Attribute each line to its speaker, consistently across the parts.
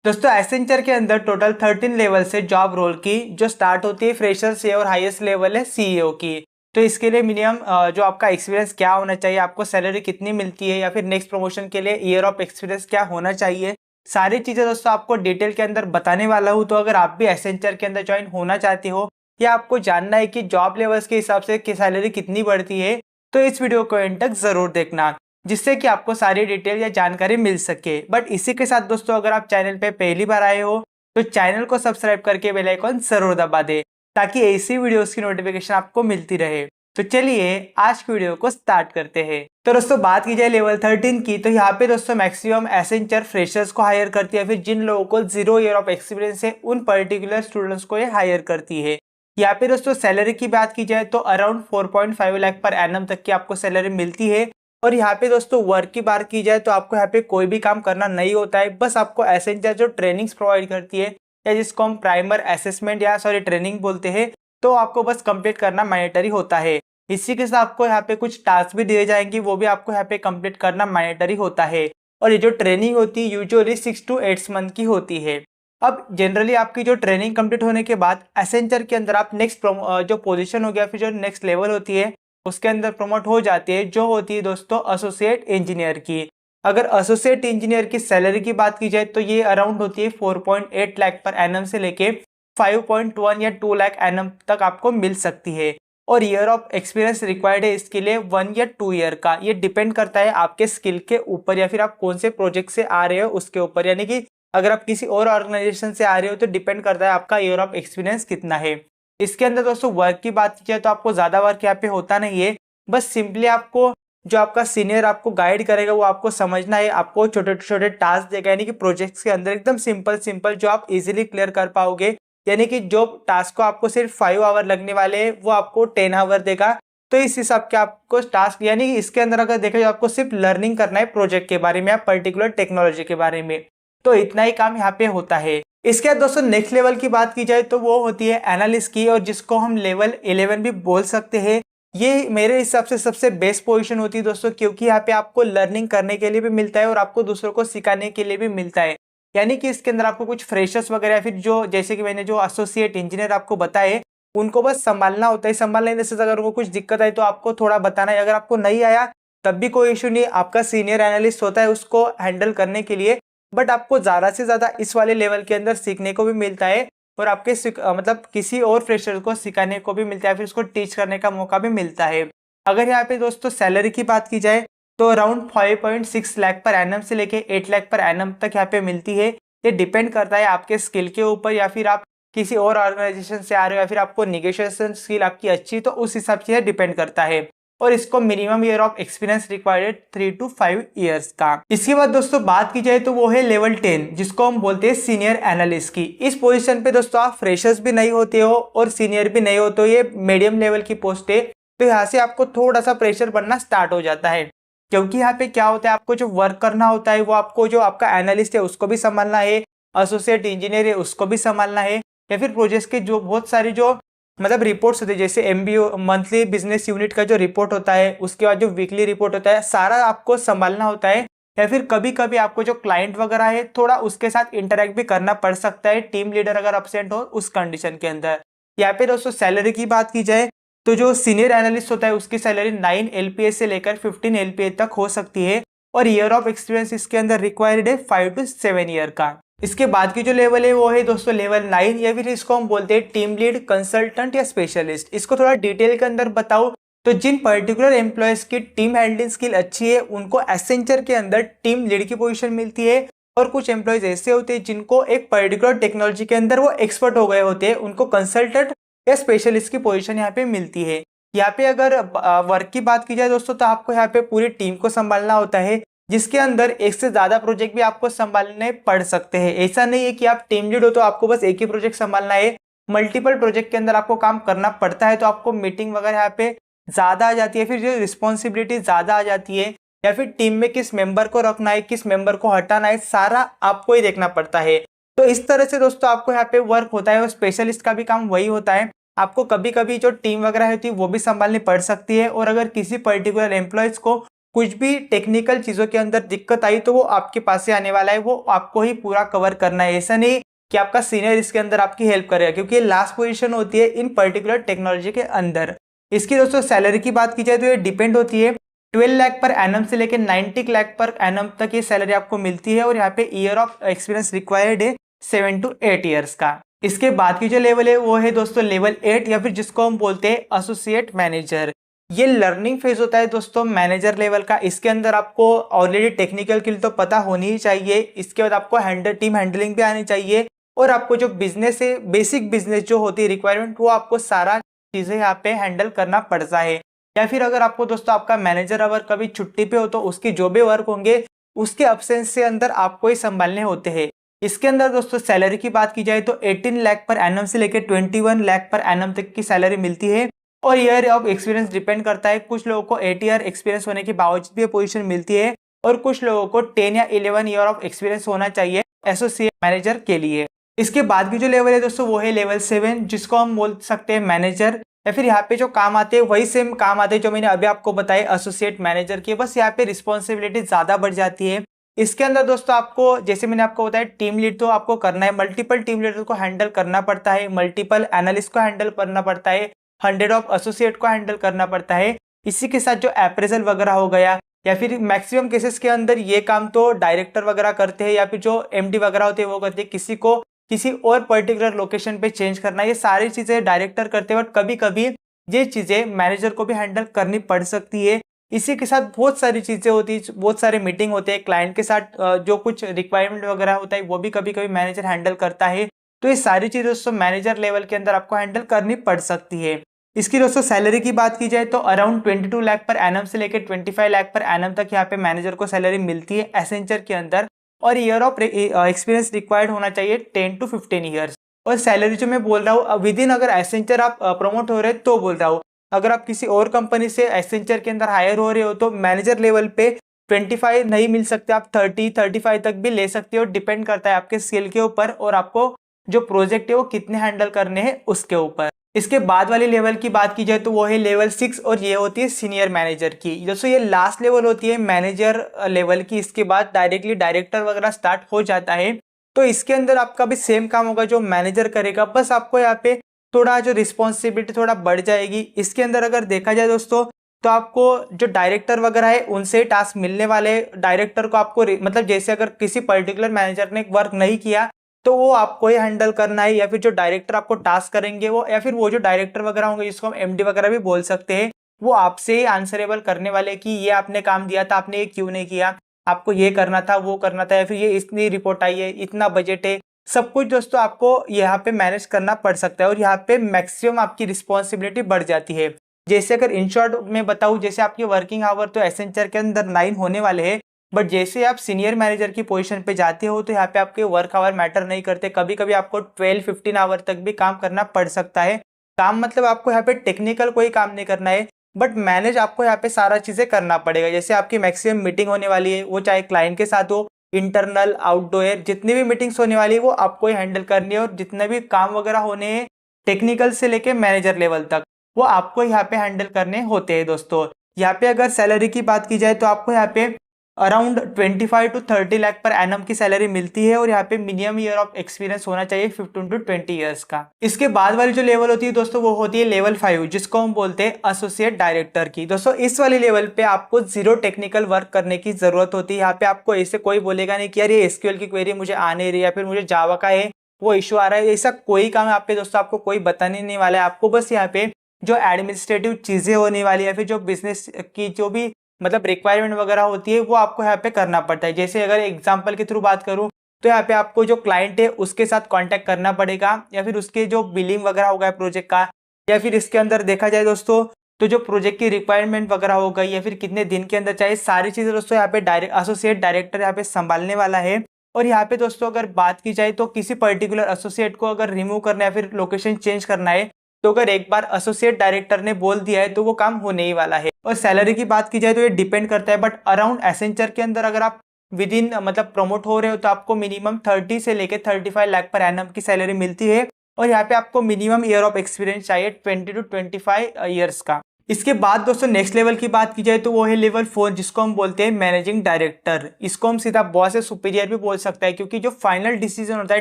Speaker 1: दोस्तों एसेंचर के अंदर टोटल 13 लेवल से जॉब रोल की जो स्टार्ट होती है फ्रेशर से और हाईएस्ट लेवल है सीईओ की। तो इसके लिए मिनिमम जो आपका एक्सपीरियंस क्या होना चाहिए, आपको सैलरी कितनी मिलती है या फिर नेक्स्ट प्रमोशन के लिए ईयर ऑफ एक्सपीरियंस क्या होना चाहिए, सारी चीज़ें दोस्तों आपको डिटेल के अंदर बताने वाला हूँ। तो अगर आप भी एसेंचर के अंदर ज्वाइन होना चाहते हो या आपको जानना है कि जॉब लेवल्स के हिसाब से सैलरी कितनी बढ़ती है, तो इस वीडियो को एंड तक ज़रूर देखना, जिससे कि आपको सारी डिटेल या जानकारी मिल सके। बट इसी के साथ दोस्तों अगर आप चैनल पे पहली बार आए हो तो चैनल को सब्सक्राइब करके बेल आइकन जरूर दबा दे, ताकि ऐसी वीडियोस की नोटिफिकेशन आपको मिलती रहे। तो चलिए आज की वीडियो को स्टार्ट करते हैं। तो दोस्तों बात की जाए लेवल 13 की, तो यहाँ पे दोस्तों मैक्सिमम एसेंचर फ्रेशर्स को हायर करती है, फिर जिन लोगों को 0 ईयर ऑफ एक्सपीरियंस है उन पर्टिकुलर स्टूडेंट्स को ये हायर करती है। यहाँ पे दोस्तों सैलरी की बात की जाए तो अराउंड 4.5 लाख पर एनम तक की आपको सैलरी मिलती है। और यहाँ पे दोस्तों वर्क की बात की जाए तो आपको यहाँ पे कोई भी काम करना नहीं होता है, बस आपको एसेंचर जो ट्रेनिंग्स प्रोवाइड करती है या जिसको हम प्राइमर असेसमेंट या ट्रेनिंग बोलते हैं, तो आपको बस कंप्लीट करना मैंडेटरी होता है। इसी के साथ आपको यहाँ पे कुछ टास्क भी दिए जाएंगे, वो भी आपको यहाँ पे कंप्लीट करना मैंडेटरी होता है। और ये जो ट्रेनिंग होती है यूजुअली 6 to 8 मंथ की होती है। अब जनरली आपकी जो ट्रेनिंग कंप्लीट होने के बाद एसेंचर के अंदर आप नेक्स्ट जो पोजीशन हो गया फिर जो नेक्स्ट लेवल होती है उसके अंदर प्रमोट हो जाती है, जो होती है दोस्तों एसोसिएट इंजीनियर की। अगर एसोसिएट इंजीनियर की सैलरी की बात की जाए तो ये अराउंड होती है 4.8 लाख पर एनम से लेके 5.1 या 2 लाख एनम तक आपको मिल सकती है। और ईयर ऑफ एक्सपीरियंस रिक्वायर्ड है इसके लिए 1 या 2 ईयर का। ये डिपेंड करता है आपके स्किल के ऊपर या फिर आप कौन से प्रोजेक्ट से आ रहे हो उसके ऊपर, यानी कि अगर आप किसी और ऑर्गेनाइजेशन से आ रहे हो तो डिपेंड करता है आपका ईयर ऑफ एक्सपीरियंस कितना है। इसके अंदर दोस्तों वर्क की बात की जाए तो आपको ज़्यादा वर्क यहाँ पे होता नहीं है, बस सिंपली आपको जो आपका सीनियर आपको गाइड करेगा वो आपको समझना है, आपको छोटे छोटे टास्क देगा, यानी कि प्रोजेक्ट्स के अंदर एकदम सिंपल सिंपल जो आप इजीली क्लियर कर पाओगे। यानी कि जो टास्क को आपको सिर्फ 5 आवर लगने वाले हैं वो आपको 10 आवर देगा। तो इस हिसाब के आपको टास्क, यानी कि इसके अंदर अगर देखा जाए आपको सिर्फ लर्निंग करना है प्रोजेक्ट के बारे में या पर्टिकुलर टेक्नोलॉजी के बारे में, तो इतना ही काम यहाँ पे होता है। इसके बाद दोस्तों नेक्स्ट लेवल की बात की जाए तो वो होती है एनालिस्ट की, और जिसको हम लेवल 11 भी बोल सकते हैं। ये मेरे हिसाब से सबसे बेस्ट पोजीशन होती है दोस्तों, क्योंकि यहाँ पे आपको लर्निंग करने के लिए भी मिलता है और आपको दूसरों को सिखाने के लिए भी मिलता है। यानी कि इसके अंदर आपको कुछ फ्रेशर्स वगैरह फिर जो जैसे कि मैंने जो एसोसिएट इंजीनियर आपको बताए उनको बस संभालना होता है। संभालने से अगर उनको कुछ दिक्कत आई तो आपको थोड़ा बताना है, अगर आपको नहीं आया तब भी कोई इशू नहीं, आपका सीनियर एनालिस्ट होता है उसको हैंडल करने के लिए। बट आपको ज़्यादा से ज़्यादा इस वाले लेवल के अंदर सीखने को भी मिलता है और आपके मतलब किसी और फ्रेशर को सिखाने को भी मिलता है, फिर उसको टीच करने का मौका भी मिलता है। अगर यहाँ पे दोस्तों सैलरी की बात की जाए तो अराउंड 5.6 लाख पर एनम से लेके 8 लाख पर एनम तक यहाँ पे मिलती है। ये डिपेंड करता है आपके स्किल के ऊपर, या फिर आप किसी और ऑर्गेनाइजेशन से आ रहे हो या फिर आपको निगोशिएशन स्किल आपकी अच्छी, तो उस हिसाब से डिपेंड करता है। और इसको minimum year of experience required 3 to 5 years का। इसके बाद दोस्तों बात की जाए तो वो है लेवल 10, जिसको हम बोलते हैं सीनियर एनालिस्ट की। इस पोजीशन पे दोस्तों आप फ्रेशर्स भी नहीं होते हो और सीनियर भी नहीं होते हो, ये मीडियम लेवल की पोस्ट है। तो यहाँ से आपको थोड़ा सा प्रेशर बनना स्टार्ट हो जाता है, क्योंकि यहाँ पे क्या होता है आपको जो वर्क करना होता है वो आपको जो आपका एनालिस्ट है उसको भी संभालना है, एसोसिएट इंजीनियर है उसको भी संभालना है, या फिर प्रोजेक्ट के जो बहुत सारी जो मतलब रिपोर्ट्स होते हैं, जैसे MBO मंथली बिजनेस यूनिट का जो रिपोर्ट होता है, उसके बाद जो वीकली रिपोर्ट होता है, सारा आपको संभालना होता है। या फिर कभी कभी आपको जो क्लाइंट वगैरह है थोड़ा उसके साथ इंटरेक्ट भी करना पड़ सकता है, टीम लीडर अगर अब्सेंट हो उस कंडीशन के अंदर। यहाँ पे दोस्तों सैलरी की बात की जाए तो जो सीनियर एनालिस्ट होता है उसकी सैलरी 9 LPA से लेकर 15 LPA तक हो सकती है, और ईयर ऑफ एक्सपीरियंस इसके अंदर रिक्वायर्ड है 5 to 7 ईयर का। इसके बाद की जो लेवल है वो है दोस्तों लेवल 9, या फिर इसको हम बोलते हैं टीम लीड, कंसल्टेंट या स्पेशलिस्ट। इसको थोड़ा डिटेल के अंदर बताओ तो जिन पर्टिकुलर एम्प्लॉयज की टीम हैंडलिंग स्किल अच्छी है उनको एसेंचर के अंदर टीम लीड की पोजीशन मिलती है, और कुछ एम्प्लॉयज ऐसे होते हैं जिनको एक पर्टिकुलर टेक्नोलॉजी के अंदर वो एक्सपर्ट हो गए होते हैं, उनको कंसल्टेंट या स्पेशलिस्ट की पोजीशन यहाँ पे मिलती है। यहाँ पे अगर वर्क की बात की जाए दोस्तों तो आपको यहाँ पे पूरी टीम को संभालना होता है, जिसके अंदर एक से ज्यादा प्रोजेक्ट भी आपको संभालने पड़ सकते हैं। ऐसा नहीं है कि आप टीम लीड हो तो आपको बस एक ही प्रोजेक्ट संभालना है, मल्टीपल प्रोजेक्ट के अंदर आपको काम करना पड़ता है। तो आपको मीटिंग वगैरह यहाँ पे ज्यादा आ जाती है, फिर जो रिस्पॉन्सिबिलिटी ज्यादा आ जाती है, या फिर टीम में किस मेंबर को रखना है किस मेंबर को हटाना है, सारा आपको ही देखना पड़ता है। तो इस तरह से दोस्तों आपको यहाँ पे वर्क होता है, और स्पेशलिस्ट का भी काम वही होता है। आपको कभी कभी जो टीम वगैरह होती है वो भी संभालनी पड़ सकती है, और अगर किसी पर्टिकुलर एम्प्लॉयज को कुछ भी टेक्निकल चीजों के अंदर दिक्कत आई तो वो आपके पास से आने वाला है, वो आपको ही पूरा कवर करना है। ऐसा नहीं कि आपका सीनियर इसके अंदर आपकी हेल्प करेगा, क्योंकि ये लास्ट पोजीशन होती है इन पर्टिकुलर टेक्नोलॉजी के अंदर। इसकी दोस्तों सैलरी की बात की जाए तो ये डिपेंड होती है 12 लाख पर एनम से लेकर 90 लाख पर एनम तक ये सैलरी आपको मिलती है। और यहाँ पे ईयर ऑफ एक्सपीरियंस रिक्वायर्ड है 7 to 8 ईयर्स का। इसके बाद की जो लेवल है वो है दोस्तों लेवल 8, या फिर जिसको हम बोलते हैं एसोसिएट मैनेजर। ये लर्निंग फेज होता है दोस्तों मैनेजर लेवल का। इसके अंदर आपको ऑलरेडी टेक्निकल स्किल तो पता होनी ही चाहिए, इसके बाद आपको टीम हैंडलिंग भी आनी चाहिए, और आपको जो बिजनेस है, बेसिक बिजनेस जो होती है रिक्वायरमेंट, वो आपको सारा चीजें यहाँ पे हैंडल करना पड़ता है। या फिर अगर आपको दोस्तों आपका मैनेजर अगर कभी छुट्टी पे हो तो उसके जो भी वर्क होंगे उसके अब्सेंस से अंदर आपको ही संभालने होते हैं। इसके अंदर दोस्तों सैलरी की बात की जाए तो 18 लाख पर एनम से लेकर 21 लाख पर एनम तक की सैलरी मिलती है। और ईयर ऑफ एक्सपीरियंस डिपेंड करता है, कुछ लोगों को 8 ईयर एक्सपीरियंस होने के बावजूद भी पोजीशन मिलती है, और कुछ लोगों को 10 या 11 ईयर ऑफ एक्सपीरियंस होना चाहिए एसोसिएट मैनेजर के लिए। इसके बाद की जो लेवल है दोस्तों वो है लेवल 7, जिसको हम बोल सकते हैं मैनेजर। या फिर यहाँ पे जो काम आते हैं वही सेम काम आते हैं जो मैंने अभी आपको बताए एसोसिएट मैनेजर के, बस यहाँ पे रिस्पॉन्सिबिलिटी ज्यादा बढ़ जाती है। इसके अंदर दोस्तों आपको, जैसे मैंने आपको बताया, टीम लीड तो आपको करना है, मल्टीपल टीम लीडर को हैंडल करना पड़ता है, मल्टीपल एनालिस्ट को हैंडल करना पड़ता है, 100 ऑफ एसोसिएट को हैंडल करना पड़ता है। इसी के साथ जो अप्रेजल वगैरह हो गया, या फिर मैक्सिमम केसेस के अंदर ये काम तो डायरेक्टर वगैरह करते हैं, या फिर जो एमडी वगैरह होते हैं वो करते हैं, किसी को किसी और पर्टिकुलर लोकेशन पे चेंज करना, ये सारी चीजें डायरेक्टर करते हैं। बट कभी कभी ये चीजें मैनेजर को भी हैंडल करनी पड़ सकती है। इसी के साथ बहुत सारी चीजें होती है, बहुत सारे मीटिंग होते हैं क्लाइंट के साथ, जो कुछ रिक्वायरमेंट वगैरह होता है वो भी कभी कभी मैनेजर हैंडल करता है। तो ये सारी चीजें दोस्तों मैनेजर लेवल के अंदर आपको हैंडल करनी पड़ सकती है। इसकी दोस्तों सैलरी की बात की जाए तो अराउंड 22 लाख पर एनम से लेकर 25 लाख पर एनम तक यहाँ पे मैनेजर को सैलरी मिलती है एसेंचर के अंदर। और ईयर ऑफ एक्सपीरियंस रिक्वायर्ड होना चाहिए 10 to 15 ईयर्स। और सैलरी जो मैं बोल रहा हूँ विद इन, अगर एसेंचर आप प्रमोट हो रहे हैं तो बोल रहा हूँ, अगर आप किसी और कंपनी से एसेंचर के अंदर हायर हो रहे हो तो मैनेजर लेवल पे 25 नहीं मिल सकते, आप 30-35 तक भी ले सकते हो। डिपेंड करता है आपके स्किल के ऊपर और आपको जो प्रोजेक्ट है वो कितने हैंडल करने हैं उसके ऊपर। इसके बाद वाली लेवल की बात की जाए तो वो है लेवल 6, और ये होती है सीनियर मैनेजर की। दोस्तों ये लास्ट लेवल होती है मैनेजर लेवल की। इसके बाद डायरेक्टली डायरेक्टर वगैरह स्टार्ट हो जाता है। तो इसके अंदर आपका भी सेम काम होगा जो मैनेजर करेगा, बस आपको यहाँ पे थोड़ा जो रिस्पॉन्सिबिलिटी थोड़ा बढ़ जाएगी। इसके अंदर अगर देखा जाए दोस्तों तो आपको जो डायरेक्टर वगैरह है उनसे टास्क मिलने वाले। डायरेक्टर को आपको मतलब जैसे अगर किसी पर्टिकुलर मैनेजर ने वर्क नहीं किया तो वो आपको ही हैंडल करना है, या फिर जो डायरेक्टर आपको टास्क करेंगे वो, या फिर वो जो डायरेक्टर वगैरह होंगे जिसको हम एमडी वगैरह भी बोल सकते हैं, वो आपसे ही आंसरेबल करने वाले कि ये आपने काम दिया था, आपने ये क्यों नहीं किया, आपको ये करना था, वो करना था, या फिर ये इतनी रिपोर्ट आई है, इतना बजट है, सब कुछ दोस्तों आपको यहाँ पे मैनेज करना पड़ सकता है। और यहाँ पे मैक्सिमम आपकी रिस्पॉन्सिबिलिटी बढ़ जाती है। जैसे अगर इन शॉर्ट में बताऊँ, जैसे आपके वर्किंग आवर तो एसेंचर के अंदर 9 होने वाले हैं, बट जैसे आप सीनियर मैनेजर की पोजीशन पे जाते हो तो यहाँ पे आपके वर्क आवर मैटर नहीं करते। कभी कभी आपको 12-15 आवर तक भी काम करना पड़ सकता है। काम मतलब आपको यहाँ पे टेक्निकल कोई काम नहीं करना है, बट मैनेज आपको यहाँ पे सारा चीजें करना पड़ेगा। जैसे आपकी मैक्सिमम मीटिंग होने वाली है, वो चाहे क्लाइंट के साथ हो, इंटरनल आउटडोर, जितनी भी मीटिंग्स होने वाली है वो आपको ही हैंडल करनी है। और जितने भी काम वगैरह होने हैं टेक्निकल से लेके मैनेजर लेवल तक, वो आपको यहाँ पे हैंडल करने होते हैं दोस्तों। यहाँ पे अगर सैलरी की बात की जाए तो आपको यहाँ पे around 25 to 30 lakh per annum की सैलरी मिलती है। और यहाँ पे मिनिमम ईयर ऑफ एक्सपीरियंस होना चाहिए 15 to 20 ईयर्स का। इसके बाद वाली जो लेवल होती है दोस्तों वो होती है लेवल 5, जिसको हम बोलते हैं एसोसिएट डायरेक्टर की। दोस्तों इस वाली लेवल पे आपको जीरो टेक्निकल वर्क करने की जरूरत होती है। यहाँ पे आपको ऐसे कोई बोलेगा नहीं कि यार ये एसक्यूएल की क्वेरी मुझे आ नहीं रही, या फिर मुझे जावा का है वो इशू आ रहा है, ऐसा कोई काम यहाँ पे दोस्तों आपको कोई बताने नहीं वाला है। आपको बस यहाँ पे जो एडमिनिस्ट्रेटिव चीजें होने वाली है, या फिर जो बिजनेस की जो भी मतलब रिक्वायरमेंट वगैरह होती है वो आपको यहाँ पे करना पड़ता है। जैसे अगर एग्जांपल के थ्रू बात करूँ तो यहाँ पे आपको जो क्लाइंट है उसके साथ कांटेक्ट करना पड़ेगा, या फिर उसके जो बिलिंग वगैरह होगा प्रोजेक्ट का, या फिर इसके अंदर देखा जाए दोस्तों तो जो प्रोजेक्ट की रिक्वायरमेंट वगैरह हो गई, या फिर कितने दिन के अंदर चाहिए, सारी चीजें दोस्तों यहाँ पे एसोसिएट डायरेक्टर यहाँ पे संभालने वाला है। और यहाँ पे दोस्तों अगर बात की जाए तो किसी पर्टिकुलर एसोसिएट को अगर रिमूव करना है या फिर लोकेशन चेंज करना है, तो अगर एक बार एसोसिएट डायरेक्टर ने बोल दिया है तो वो काम होने ही वाला है। और सैलरी की बात की जाए तो ये डिपेंड करता है, बट अराउंड एसेंचर के अंदर अगर आप विद इन मतलब प्रमोट हो रहे हो तो आपको मिनिमम 30 से लेके 35 लाख पर एनम की सैलरी मिलती है। और यहाँ पे आपको मिनिमम ईयर ऑफ एक्सपीरियंस चाहिए 20 to 25 ईयर्स का। इसके बाद दोस्तों नेक्स्ट लेवल की बात की जाए तो वो है लेवल 4, जिसको हम बोलते हैं मैनेजिंग डायरेक्टर। इसको हम सीधा बॉस या सुपीरियर भी बोल सकते हैं, क्योंकि जो फाइनल डिसीजन होता है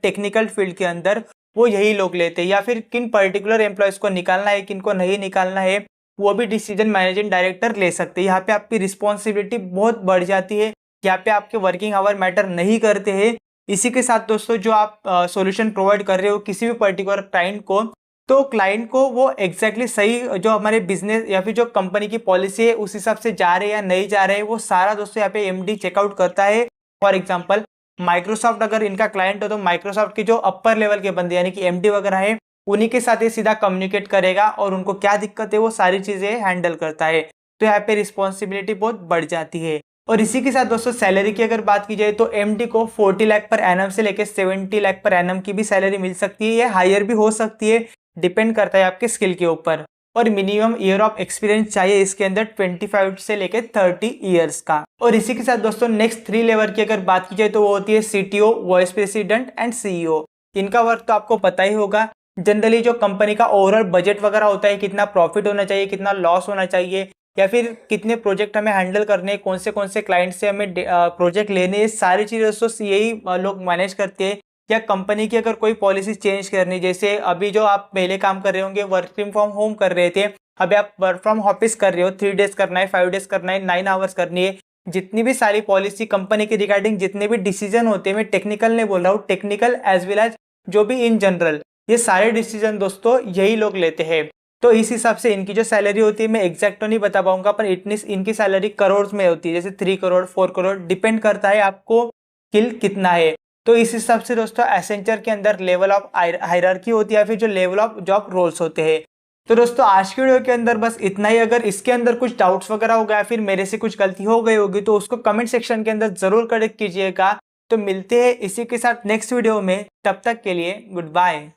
Speaker 1: टेक्निकल फील्ड के अंदर वो यही लोग लेते हैं, या फिर किन पर्टिकुलर एम्प्लॉयज को निकालना है किन को नहीं निकालना है वो भी डिसीजन मैनेजिंग डायरेक्टर ले सकते हैं। यहाँ पे आपकी रिस्पॉन्सिबिलिटी बहुत बढ़ जाती है, यहाँ पे आपके वर्किंग आवर मैटर नहीं करते हैं। इसी के साथ दोस्तों जो आप सॉल्यूशन प्रोवाइड कर रहे हो किसी भी पर्टिकुलर क्लाइंट को, तो क्लाइंट को वो एग्जैक्टली सही जो हमारे बिजनेस या फिर जो कंपनी की पॉलिसी है उस हिसाब से जा रहे हैं या नहीं जा रहे हैं, वो सारा दोस्तों यहाँ पे एमडी चेकआउट करता है। फॉर एग्जांपल माइक्रोसॉफ्ट अगर इनका क्लाइंट हो तो माइक्रोसॉफ्ट के जो अपर लेवल के बंदे यानी कि एमडी वगैरह है उन्हीं के साथ ये सीधा कम्युनिकेट करेगा और उनको क्या दिक्कत है वो सारी चीजें हैंडल करता है। तो यहाँ पे रिस्पॉन्सिबिलिटी बहुत बढ़ जाती है। और इसी के साथ दोस्तों सैलरी की अगर बात की जाए तो एमडी को 40 लाख पर एनम से लेकर 70 लाख पर एनम की भी सैलरी मिल सकती है, या हायर भी हो सकती है, डिपेंड करता है आपके स्किल के ऊपर। और मिनिमम ईयर ऑफ एक्सपीरियंस चाहिए इसके अंदर 25 से लेकर 30 ईयर्स का। और इसी के साथ दोस्तों नेक्स्ट 3 लेवल की अगर बात की जाए तो वो होती है CTO, vice president and CEO. इनका वर्क तो आपको पता ही होगा। जनरली जो कंपनी का ओवरऑल बजट वगैरह होता है, कितना प्रॉफिट होना चाहिए कितना लॉस होना चाहिए, या फिर कितने प्रोजेक्ट हमें हैंडल करने, कौन से क्लाइंट से हमें प्रोजेक्ट लेने, सारी चीज़ें दोस्तों यही लोग मैनेज करते हैं। या कंपनी की अगर कोई पॉलिसी चेंज करनी, जैसे अभी जो आप पहले काम कर रहे होंगे वर्किंग फ्रॉम होम कर रहे थे, अभी आप वर्क फ्रॉम ऑफिस कर रहे हो, 3 डेज करना है 5 डेज करना है 9 आवर्स करनी है, जितनी भी सारी पॉलिसी कंपनी के रिगार्डिंग जितने भी डिसीजन होते हैं, मैं टेक्निकल नहीं बोल रहा हूँ, टेक्निकल एज वेल एज जो भी इन जनरल, ये सारे डिसीजन दोस्तों यही लोग लेते हैं। तो इस हिसाब से इनकी जो सैलरी होती है मैं एग्जैक्ट तो नहीं बता पाऊंगा, पर इतनी इनकी सैलरी करोड़ में होती है, जैसे 3 करोड़ 4 करोड़, डिपेंड करता है आपको स्किल कितना है। तो इस हिसाब से दोस्तों एसेंचर के अंदर लेवल ऑफ हायरार्की होती है या फिर जो लेवल ऑफ जॉब रोल्स होते हैं। तो दोस्तों आज की वीडियो के अंदर बस इतना ही। अगर इसके अंदर कुछ डाउट्स वगैरह हो गया फिर मेरे से कुछ गलती हो गई होगी तो उसको कमेंट सेक्शन के अंदर जरूर करेक्ट कीजिएगा। तो मिलते हैं इसी के साथ नेक्स्ट वीडियो में, तब तक के लिए गुड बाय।